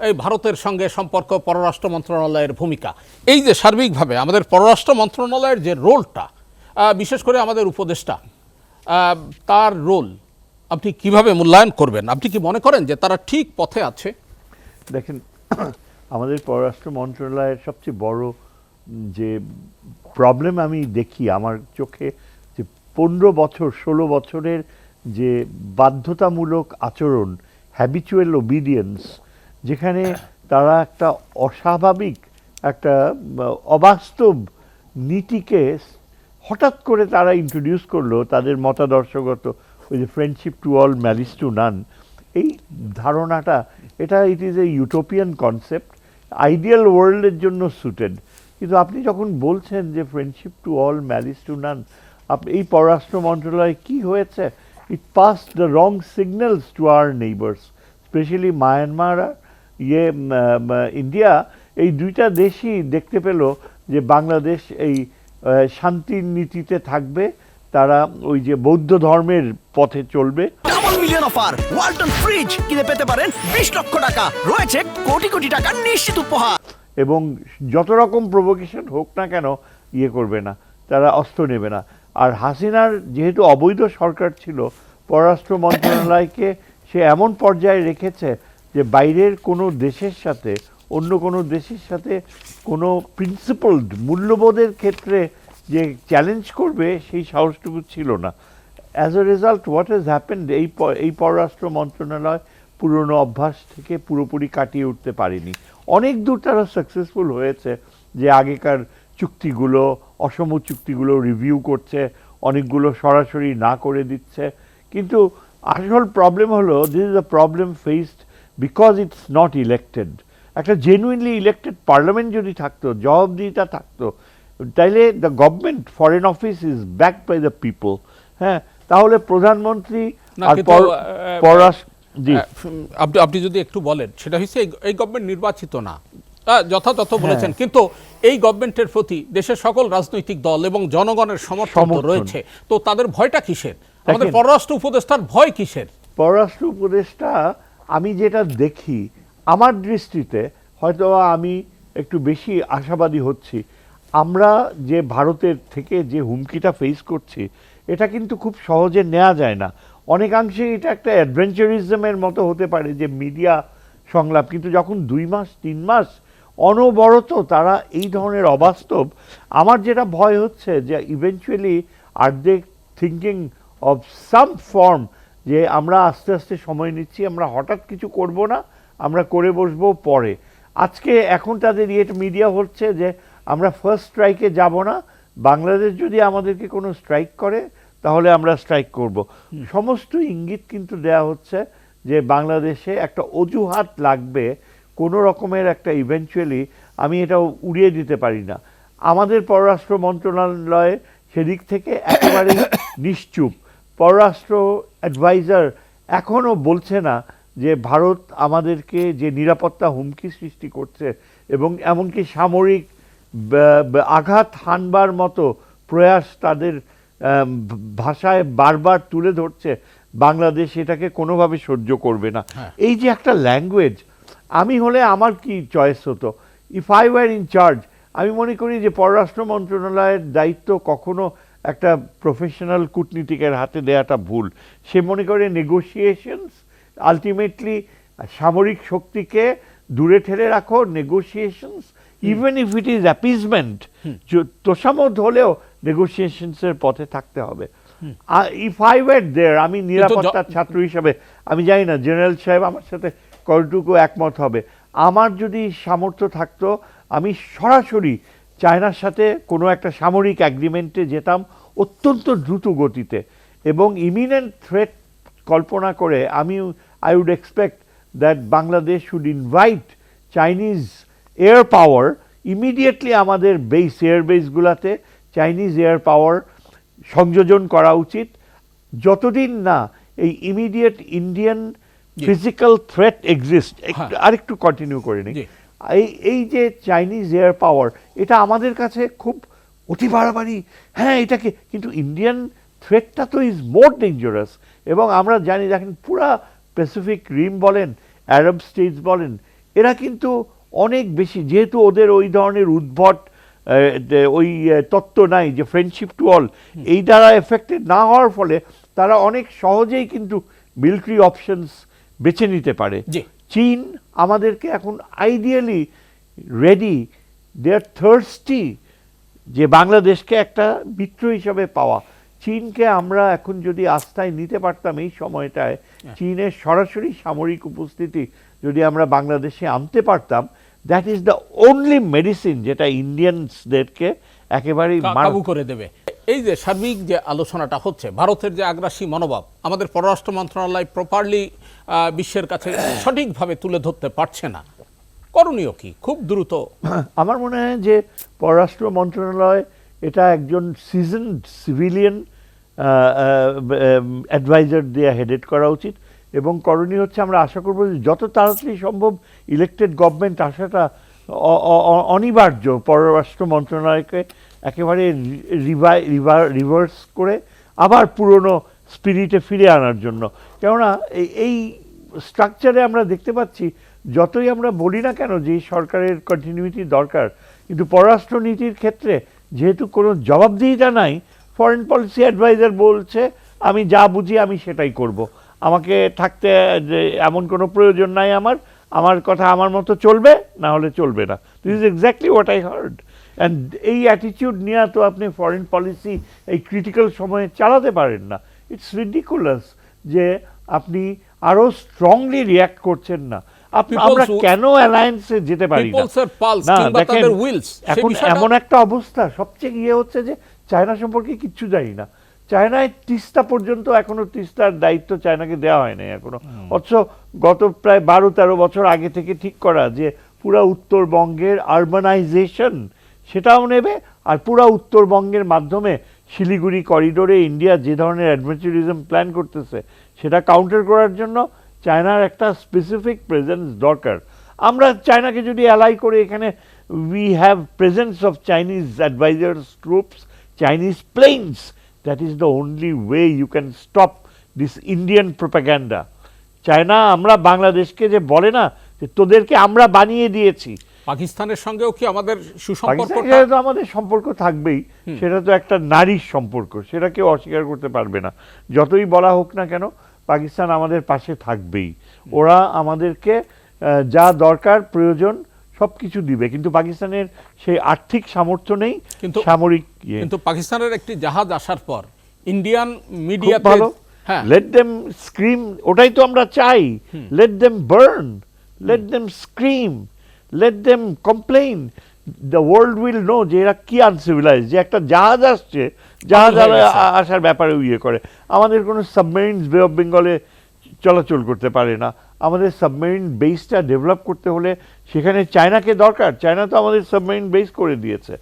এই ভারতের সঙ্গে সম্পর্ক, পররাষ্ট্র মন্ত্রণালয়ের ভূমিকা, এই যে সার্বিকভাবে আমাদের পররাষ্ট্র মন্ত্রণালয়ের যে রোলটা, বিশেষ করে আমাদের উপদেষ্টা, তার রোল আপনি কিভাবে মূল্যায়ন করবেন? আপনি কি মনে করেন যে তারা ঠিক পথে আছে? দেখেন, আমাদের পররাষ্ট্র মন্ত্রণালয়ের সবচেয়ে বড় যে প্রবলেম আমি দেখি আমার চোখে, যে 15 বছর 16 বছরের যে বাধ্যতামূলক আচরণ, হ্যাবিচুয়াল ওবিডিয়েন্স, যেখানে তারা একটা অস্বাভাবিক, একটা অবাস্তব নীতিকে হঠাৎ করে তারা ইন্ট্রোডিউস করলো তাদের মতাদর্শগত, ওই যে friendship to all malice to none, এই ধারণাটা, এটা it is a utopian concept, ideal ওয়ার্ল্ডের জন্য সুটেড। কিন্তু আপনি যখন বলছেন যে friendship to all malice to none, এই পররাষ্ট্র মন্ত্রণালয়ে কি হয়েছে? It pass the wrong signals to our neighbours, specially Myanmar আর ইন্ডিয়া। এই দুইটা দেশই দেখতে পেল যে বাংলাদেশ এই শান্তির নীতিতে থাকবে, তারা ওই যে বৌদ্ধ ধর্মের পথে চলবে। Double million offer, Walton fridge কিনে পেতে পারেন 20 লক্ষ টাকা, রয়েছে কোটি কোটি টাকার নিশ্চিত উপহার। এবং যত রকম প্রভোকেশন হোক না কেন, ইয়ে করবে না, তারা অস্ত্র নেবে না। আর হাসিনার যেহেতু অবৈধ সরকার ছিল, পররাষ্ট্র মন্ত্রণালয়কে সে এমন পর্যায়ে রেখেছে যে বাইরের কোনো দেশের সাথে, অন্য কোনো দেশের সাথে কোনো প্রিন্সিপলড মূল্যবোধের ক্ষেত্রে যে চ্যালেঞ্জ করবে সেই সাহসটুকু ছিল না। As a result what has happened, এই পররাষ্ট্র মন্ত্রণালয় পুরনো অভ্যাস থেকে পুরোপুরি কাটিয়ে উঠতে পারেনি। অনেক দূর তারা সাকসেসফুল হয়েছে, যে আগেকার চুক্তিগুলো, অসম চুক্তিগুলো রিভিউ করছে, অনেকগুলো সরাসরি না করে দিচ্ছে। কিন্তু আসল প্রবলেম হলো, this is a problem faced because it's not elected. একটা জেনুইনলি ইলেক্টেড পার্লামেন্ট যদি থাকতো, জবাবদিহিতা থাকতো, তাইলে the government foreign office is backed by the people, হ্যাঁ, তাহলে প্রধানমন্ত্রী আর পররাষ্ট্র, জি আপনি যদি একটু বলেন, সেটা হচ্ছে এই গভর্নমেন্ট নির্বাচিত না, যথাযথ বলেছেন, কিন্তু এই গভর্নমেন্টের প্রতি দেশের সকল রাজনৈতিক দল এবং জনগণের সমর্থন রয়েছে, তো তাদের ভয়টা কিসের? আমাদের পররাষ্ট্র উপদেষ্টার ভয় কিসের? পররাষ্ট্র উপদেষ্টা, আমি যেটা দেখি আমার দৃষ্টিতে, হয়তো আমি একটু বেশি আশাবাদী হচ্ছি, আমরা যে ভারতের থেকে যে হুমকিটা ফেস করছি, এটা কিন্তু খুব সহজে নেওয়া যায় না। অনেকাংশে এটা একটা অ্যাডভেঞ্চারিজমের মতো হতে পারে, যে মিডিয়া সংলাপ, কিন্তু যখন 2 মাস 3 মাস অনবরত তারা এই ধরনের অবাস্তব, আমার যেটা ভয় হচ্ছে যে eventually are they thinking of some form, যে আমরা আস্তে আস্তে সময় নিচ্ছি, আমরা হঠাৎ কিছু করব না, আমরা করে বসবো পরে। আজকে এখন তাদের মিডিয়া হচ্ছে যে আমরা ফার্স্ট স্ট্রাইকে যাব না, বাংলাদেশ যদি আমাদেরকে কোনো স্ট্রাইক করে তাহলে আমরা স্ট্রাইক করব। সমস্ত ইঙ্গিত কিন্তু দেয়া হচ্ছে যে বাংলাদেশে একটা অজুহাত লাগবে, কোনো রকমের একটা ইভেনচুয়ালি, আমি এটা উড়িয়ে দিতে পারি না। আমাদের পররাষ্ট্র মন্ত্রণালয় সেদিক থেকে একেবারেই নিশ্চুপ। পররাষ্ট্র অ্যাডভাইজার এখনও বলছে না যে ভারত আমাদেরকে যে নিরাপত্তা হুমকি সৃষ্টি করছে, এবং এমনকি সামরিক আঘাত হানবার মতো প্রয়াস তাদের ভাষায় বারবার তুলে ধরছে, বাংলাদেশ এটাকে কোনোভাবে সহ্য করবে না। এই যে একটা ল্যাঙ্গুয়েজ, আমি হলে আমার কি চয়েস হতো? If I were in charge, আমি মনে করি যে পররাষ্ট্র মন্ত্রণালয়ের দায়িত্ব কখনো একটা প্রফেশনাল কূটনীতিকের হাতে দেওয়াটা ভুল। সে মনে করে নেগোসিয়েশনস, আলটিমেটলি সামরিক শক্তিকে দূরে ঠেলে রাখো, negotiations, even if it is appeasement, তোষামোদ হলেও নেগোসিয়েশনসের পথে থাকতে হবে। ইফ আই ওয়ার দেয়ার, আমি নিরাপত্তার ছাত্র হিসাবে, আমি জানি না জেনারেল সাহেব আমার সাথে কতটুকু একমত হবে, আমার যদি সামর্থ্য থাকতো, আমি সরাসরি চায়নার সাথে কোনো একটা সামরিক অ্যাগ্রিমেন্টে যেতাম অত্যন্ত দ্রুত গতিতে, এবং ইমিনেন্ট থ্রেট কল্পনা করে I would expect that Bangladesh should invite Chinese air power immediately আমাদের এয়ার বেসগুলোতে চাইনিজ এয়ার পাওয়ার সংযোজন করা উচিত, যতদিন না এই immediate Indian physical threat exist. আরেকটু কন্টিনিউ করে নিই, এই যে চাইনিজ এয়ার পাওয়ার, এটা আমাদের কাছে খুব অতি বাড়াবাড়ি, হ্যাঁ এটাকে, কিন্তু ইন্ডিয়ান থ্রেটটা তো ইজ মোর ডেঞ্জারাস। এবং আমরা জানি, দেখেন পুরা প্যাসিফিক রিম বলেন, আরব স্টেটস বলেন, এরা কিন্তু অনেক বেশি, যেহেতু ওদের ওই ধরনের উদ্ভট ওই তত্ত্ব নাই যে ফ্রেন্ডশিপ টু অল, এই দ্বারা এফেক্টেড না হওয়ার ফলে তারা অনেক সহজেই কিন্তু মিলিটারি অপশনস বেছে নিতে পারে। জি। চীন আমাদেরকে এখন আইডিয়ালি রেডি, দে আর থার্স্টি যে বাংলাদেশকে একটা মিত্র হিসাবে পাওয়া। চীনকে আমরা এখন যদি আস্থায় নিতে পারতাম এই সময়টায়, চীনের সরাসরি সামরিক উপস্থিতি যদি আমরা বাংলাদেশে আনতে পারতাম, that is the only medicine যেটা ইন্ডিয়ানসদেরকে একেবারেই কাবু করে দেবে। এই যে সার্বিক যে আলোচনাটা হচ্ছে, ভারতের যে আগ্রাসী মনোভাব আমাদের পররাষ্ট্র মন্ত্রণালয় প্রপারলি বিশ্বের কাছে সঠিকভাবে তুলে ধরতে পারছে না, করণীয় কি? খুব দ্রুত আমার মনে হয় যে পররাষ্ট্র মন্ত্রণালয় এটা একজন সিজনড সিভিলিয়ান অ্যাডভাইজার দিয়ে হেডেড করা উচিত, এবং করণীয় হচ্ছে আমরা আশা করব যে যত তাড়াতাড়ি সম্ভব ইলেকটেড গভর্নমেন্ট আসাটা অনিবার্য পররাষ্ট্র মন্ত্রণালয়কে একেবারে রিভার্স করে আবার পুরনো স্পিরিটে ফিরে আনার জন্য। কেননা এই স্ট্রাকচারে আমরা দেখতে পাচ্ছি যতই আমরা বলি না কেন যে সরকারের কন্টিনিউটি দরকার, কিন্তু পররাষ্ট্র নীতির ক্ষেত্রে যেহেতু কোনো জবাবদিহিতা নাই, ফরেন পলিসি অ্যাডভাইজার বলছে আমি যা বুঝি আমি সেটাই করব, আমাকে থাকতে এমন কোনো প্রয়োজন নাই, আমার কথা আমার মতো চলবে, না হলে চলবে না। This is exactly what I hard. And এই অ্যাটিটিউড নিয়ে তো আপনি ফরেন পলিসি এই ক্রিটিক্যাল সময়ে চালাতে পারেন না। ইটস রিডিকুলাস যে আপনি আরো স্ট্রংলি রিয়্যাক্ট করছেন না। আমরা কেন অ্যালায়েন্সে যেতে পারি না? দেখেন এখন এমন একটা অবস্থা, সবচেয়ে হচ্ছে যে চায়না সম্পর্কে কিচ্ছু জানি না। চায়নায় তিস্তা পর্যন্ত এখনো, তিস্তার দায়িত্ব চায়নাকে দেওয়া হয় নাই এখনো, অথচ গত প্রায় 12-13 বছর আগে থেকে ঠিক করা যে পুরা উত্তরবঙ্গের আরবানাইজেশন সেটাও নেবে, আর পুরা উত্তরবঙ্গের মাধ্যমে শিলিগুড়ি করিডোরে ইন্ডিয়া যে ধরনের অ্যাডভেঞ্চারিজম প্ল্যান করতেছে সেটা কাউন্টার করার জন্য চায়নার একটা স্পেসিফিক প্রেজেন্স দরকার। আমরা চায়নাকে যদি অ্যালাই করে এখানে we have presence of Chinese advisers troops, Chinese planes, that is the only way you can stop this Indian propaganda. China আমরা বাংলাদেশকে যে বলে না যে তোদেরকে আমরা বানিয়ে দিয়েছি, পাকিস্তানের সঙ্গেও কি আমাদের সুসম্পর্ক? তো আমাদের সম্পর্ক থাকবেই, সেটা তো একটা নারীর সম্পর্ক, সেটা কেউ অস্বীকার করতে পারবে না। যতই বলা হোক না কেন পাকিস্তান আমাদের পাশে থাকবেই, ওরা আমাদেরকে যা দরকার প্রয়োজন সব কিছু দিবে, কিন্তু পাকিস্তানের সেই আর্থিক সামর্থ্য নেই, কিন্তু সামরিক কিন্তু পাকিস্তানের একটি জাহাজ আসার পর ইন্ডিয়ান মিডিয়া ভালো, লেট দেম স্ক্রিম, ওটাই তো আমরা চাই। Let them burn, let them scream, let them complain, the world will know যে এরা কি আনসিভিলাইজ, যে একটা জাহাজ আসছে, জাহাজ আসার ব্যাপারে ইয়ে করে। আমাদের কোনো সাবমেরিন বে অফ বেঙ্গলে চলাচল করতে পারে না, আমাদের সাবমেরিন বেসটা ডেভেলপ করতে হলে সেখানে চায়নাকে দরকার। চায়না তো আমাদের সাবমেরিন বেস করে দিয়েছে।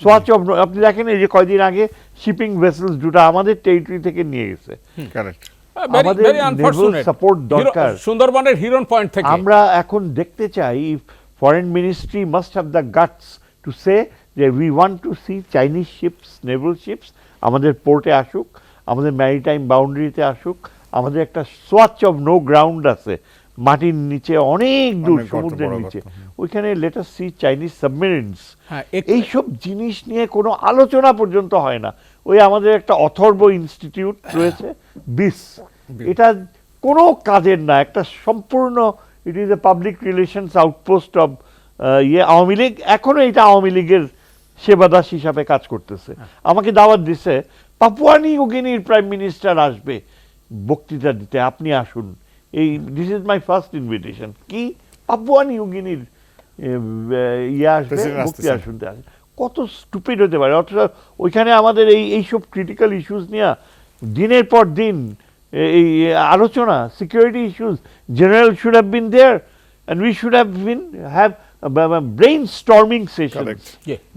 সোয়াচ অফ, আপনি দেখেন এই যে কয়দিন আগে শিপিং ভেসেলস দুটো আমাদের টেরিটরি থেকে নিয়ে গেছে। কারেক্ট। আমাদের নেভাল সাপোর্ট দরকার সুন্দরবনের হিরন পয়েন্ট থেকে। আমরা এখন দেখতে চাই Foreign Ministry must have the guts to say that we want to see Chinese ships, naval ships, আমাদের পোর্টে আসুক, আমাদের ম্যারিটাইম বাউন্ডারিতে আসুক। আমাদের একটা সোয়াচ অফ নো গ্রাউন্ড আছে মাটির নিচে, অনেক দূর সমুদ্রের নিচে, ওইখানে let us see Chinese submarines. এইসব জিনিস নিয়ে কোনো আলোচনা পর্যন্ত হয় না। ওই আমাদের একটা অথর্ব ইনস্টিটিউট রয়েছে বিস, এটা কোনো কাজের না, একটা সম্পূর্ণ ইট is a public relations outpost of Awami League. এখনো এটা আওয়ামী লীগের সেবাদাস হিসাবে কাজ করতেছে। আমাকে দাওয়াত দিছে পাপুয়া নিউ গিনির প্রাইম মিনিস্টার আসবে বক্তৃতা দিতে, আপনি আসুন। এই this is my first invitation. কি পাপুয়া নিউ গিনির আসবে বক্তৃতা শুনতে আসে? কত স্টুপিড হতে পারে! অথচ ওইখানে আমাদের এইসব ক্রিটিক্যাল ইস্যুস নিয়ে দিনের পর দিন এই আলোচনা, security issues, general should have been there and we should have brain storming session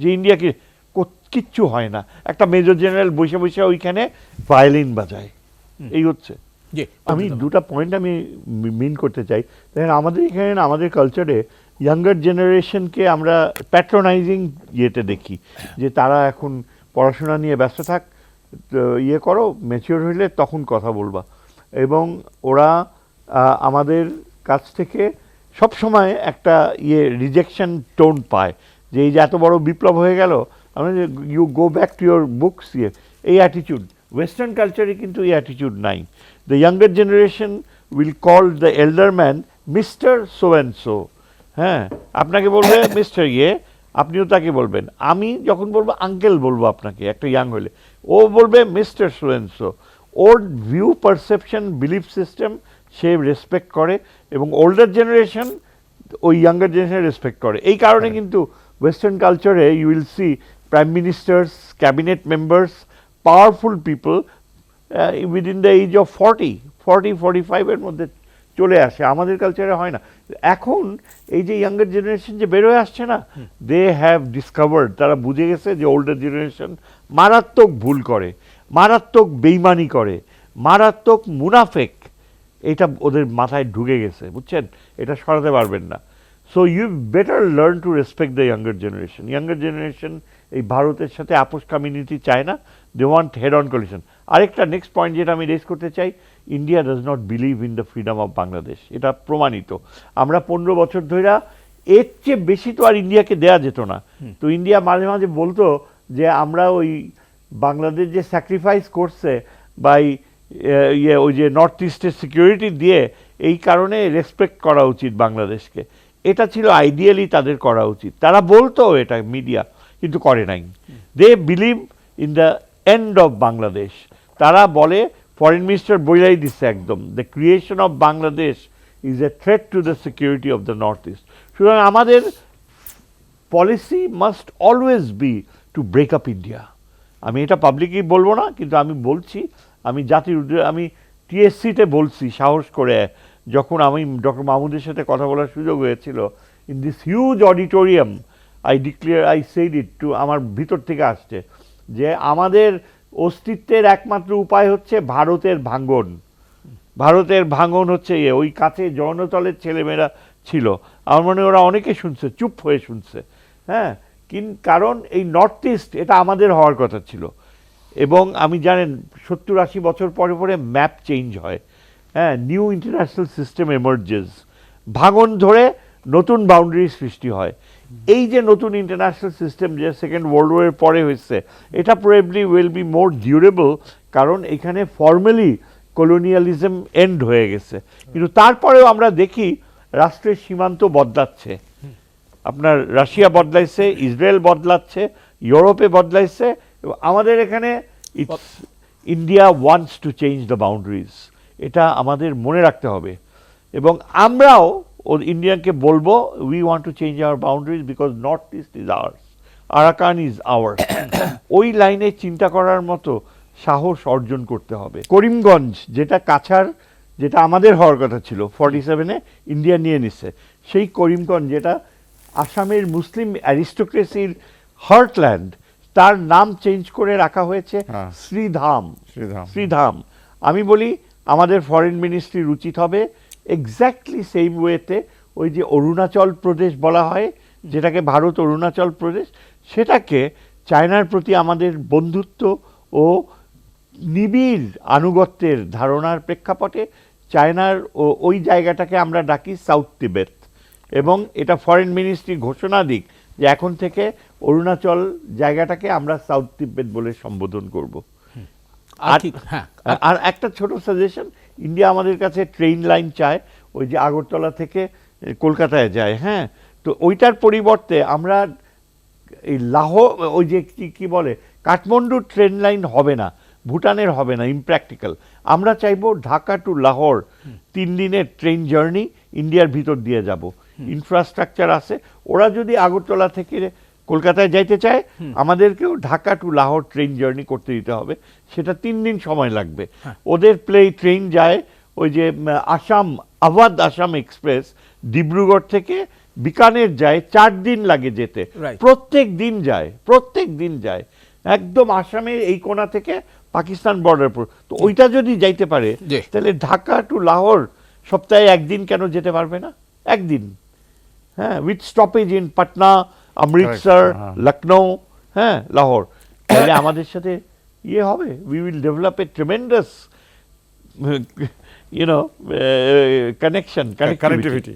যে ইন্ডিয়াকে কিচ্ছু হয় না। একটা মেজর জেনারেল বসে বসে ওইখানে ভায়োলিন বাজায়, এই হচ্ছে। আমি দুটা পয়েন্ট আমি মিন করতে চাই। দেখেন আমাদের এখানে, আমাদের কালচারে ইয়াঙ্গার জেনারেশনকে আমরা প্যাট্রোনাইজিং ইয়েতে দেখি যে তারা এখন পড়াশোনা নিয়ে ব্যস্ত থাক, ইয়ে করো, ম্যাচিওর হইলে তখন কথা বলবা। এবং ওরা আমাদের কাছ থেকে সব সময় একটা রিজেকশন টোন পায় যে এই যে এত বড় বিপ্লব হয়ে গেল, আমরা you go back to your books, এই অ্যাটিটিউড ওয়েস্টার্ন কালচারে কিন্তু এই অ্যাটিটিউড নাই। The younger generation will call the elder man mister so and so, হ্যাঁ, আপনাকে বলবে মিস্টার আপনিও তাকে বলবেন। আমি যখন বলবো আঙ্কেল বলবো আপনাকে, একটা ইয়াং হলে, ও বলবে মিস্টার সো অ্যান্ড সো। ওর ভিউ পারসেপশন বিলিফ সিস্টেম সে রেসপেক্ট করে, এবং ওল্ডার জেনারেশন ওই ইয়াঙ্গার জেনারেশন রেসপেক্ট করে। এই কারণে কিন্তু ওয়েস্টার্ন কালচারে you will see prime ministers, cabinet members, powerful people within the age of 40-45 এর মধ্যে চলে আসে। আমাদের কালচারে হয় না। এখন এই যে ইয়াঙ্গার জেনারেশন যে বেরোয় আসছে না, দে হ্যাভ ডিসকভার্ড, তারা বুঝে গেছে যে ওল্ডার জেনারেশন মারাত্মক ভুল করে, মারাত্মক বেইমানি করে, মারাত্মক মুনাফেক। এটা ওদের মাথায় ঢুকে গেছে, বুঝছেন, এটা সরাতে পারবেন না। So you better learn to respect the younger generation. Younger generation এই ভারতের সাথে আপোষ কমিউনিটি চায় না, they want head on collision. আরেকটা নেক্সট পয়েন্ট যেটা আমি রেজ করতে চাই, India does not believe in the freedom of Bangladesh. এটা প্রমাণিত। আমরা 15 বছর ধরে, এর চেয়ে বেশি তো আর ইন্ডিয়াকে দেয়া যেত না। তো ইন্ডিয়া মাঝে মাঝে বলতো যে আমরা ওই বাংলাদেশ যে স্যাক্রিফাইস করছে বা ওই যে নর্থ ইস্টের সিকিউরিটি দিয়ে, এই কারণে রেসপেক্ট করা উচিত বাংলাদেশকে। এটা ছিল আইডিয়ালি তাদের করা উচিত, তারা বলতো এটা মিডিয়া, কিন্তু করে নাই। They believe in the end of Bangladesh. তারা বলে, ফরেন মিনিস্টার বইলাই দিচ্ছে একদম, the creation of Bangladesh is a threat to the security of the north east. সুতরাং আমাদের policy must always be to break up India. আমি এটা পাবলিকলি বলবো না, কিন্তু আমি বলছি, আমি জাতির আমি টিএসসিতে বলছি সাহস করে, যখন আমি ডক্টর মাহমুদের সাথে কথা বলার সুযোগ হয়েছিল, in this huge auditorium, I said it too, আমার ভিতর থেকে আসছে যে আমাদের অস্তিত্বের একমাত্র উপায় হচ্ছে ভারতের ভাঙন। ভারতের ভাঙন হচ্ছে ওই কাছে জনতলের ছেলেমেয়েরা ছিল, আমার মনে ওরা অনেকে শুনছে, চুপ হয়ে শুনছে, হ্যাঁ, কারণ এই নর্থ ইস্ট এটা আমাদের হওয়ার কথা ছিল। এবং আমি জানেন 70-80 বছর পরে পরে ম্যাপ চেঞ্জ হয়, হ্যাঁ, নিউ ইন্টারন্যাশনাল সিস্টেম এমার্জেস, ভাঙন ধরে নতুন বাউন্ডারি সৃষ্টি হয়। এই যে নতুন ইন্টারন্যাশনাল সিস্টেম যে সেকেন্ড ওয়ার্ল্ড ওয়ারের পরে হয়েছে, এটা probably will be more durable, কারণ এখানে ফর্মালি কলোনিয়ালিজম এন্ড হয়ে গেছে। কিন্তু তারপরেও আমরা দেখি রাষ্ট্রের সীমান্ত বদলাচ্ছে। আপনার রাশিয়া বদলাইছে, ইসরায়েল বদলাচ্ছে, ইউরোপে বদলাইছে, এবং আমাদের এখানে India wants to change the boundaries. এটা আমাদের মনে রাখতে হবে, এবং আমরাও ইন্ডিয়াকে বলবো, we want to change our boundaries because north east is ours, Arakan is ours. ওই লাইনে চিন্তা করার মতো সাহস অর্জন করতে হবে। করিমগঞ্জ যেটা কাছাড়, যেটা আমাদের হওয়ার কথা ছিল, 47-এ ইন্ডিয়া নিয়ে নিচ্ছে, সেই করিমগঞ্জ যেটা আসামের মুসলিম অ্যারিস্টোক্রেসির হার্টল্যান্ড, তার নাম চেঞ্জ করে রাখা হয়েছে শ্রীধাম। শ্রীধাম আমি বলি আমাদের ফরেন মিনিস্ট্রির উচিত হবে এক্স্যাক্টলি সেম ওয়েতে ওই যে অরুণাচল প্রদেশ বলা হয়, যেটাকে ভারত অরুণাচল প্রদেশ, সেটাকে চায়নার প্রতি আমাদের বন্ধুত্ব ও নিবিড় আনুগত্যের ধারণার প্রেক্ষাপটে চায়নার ওই জায়গাটাকে আমরা ডাকি সাউথ তিবেত, এবং এটা ফরেন মিনিস্ট্রি ঘোষণা দিক যে এখন থেকে অরুণাচল জায়গাটাকে আমরা সাউথ তিব্বত বলে সম্বোধন করব। আর একটা ছোট সাজেশন, ইন্ডিয়া আমাদের কাছে ট্রেন লাইন চায়, ওই যে আগরতলা থেকে কলকাতায় যায়, হ্যাঁ, তো ওইটার পরিবর্তে আমরা এই লাহোর, ওই যে কি বলে, কাঠমান্ডুর ট্রেন লাইন হবে না, ভুটানের হবে না, ইমপ্র্যাকটিক্যাল। আমরা চাইবো ঢাকা টু লাহোর 3 দিনের ট্রেন জার্নি ইন্ডিয়ার ভিতর দিয়ে যাব, ইনফ্রাস্ট্রাকচার আছে। ওরা যদি আগরতলা থেকে কলকাতায় যাইতে চায়, আমাদেরকেও Dhaka to Lahore train journey করতে দিতে হবে, সেটা 3 দিন সময় লাগবে। ওদের ট্রেন যায় ওই যে আওয়াধ আসাম এক্সপ্রেস, ডিব্রুগড় থেকে বিকানের যায়, 4 দিন লাগে যেতে, প্রত্যেক দিন যায় একদম আসামের এই কোণা থেকে পাকিস্তান বর্ডার পর। তো ওইটা যদি যাইতে পারে, তাহলে ঢাকা টু লাহোর সপ্তাহে 1 দিন কেন যেতে পারবে না? 1 দিন, হ্যাঁ, with stoppage in Patna, Amritsar, Lucknow, হ্যাঁ, লাহোর। তাহলে আমাদের সাথে হবে, we will develop a tremendous connectivity.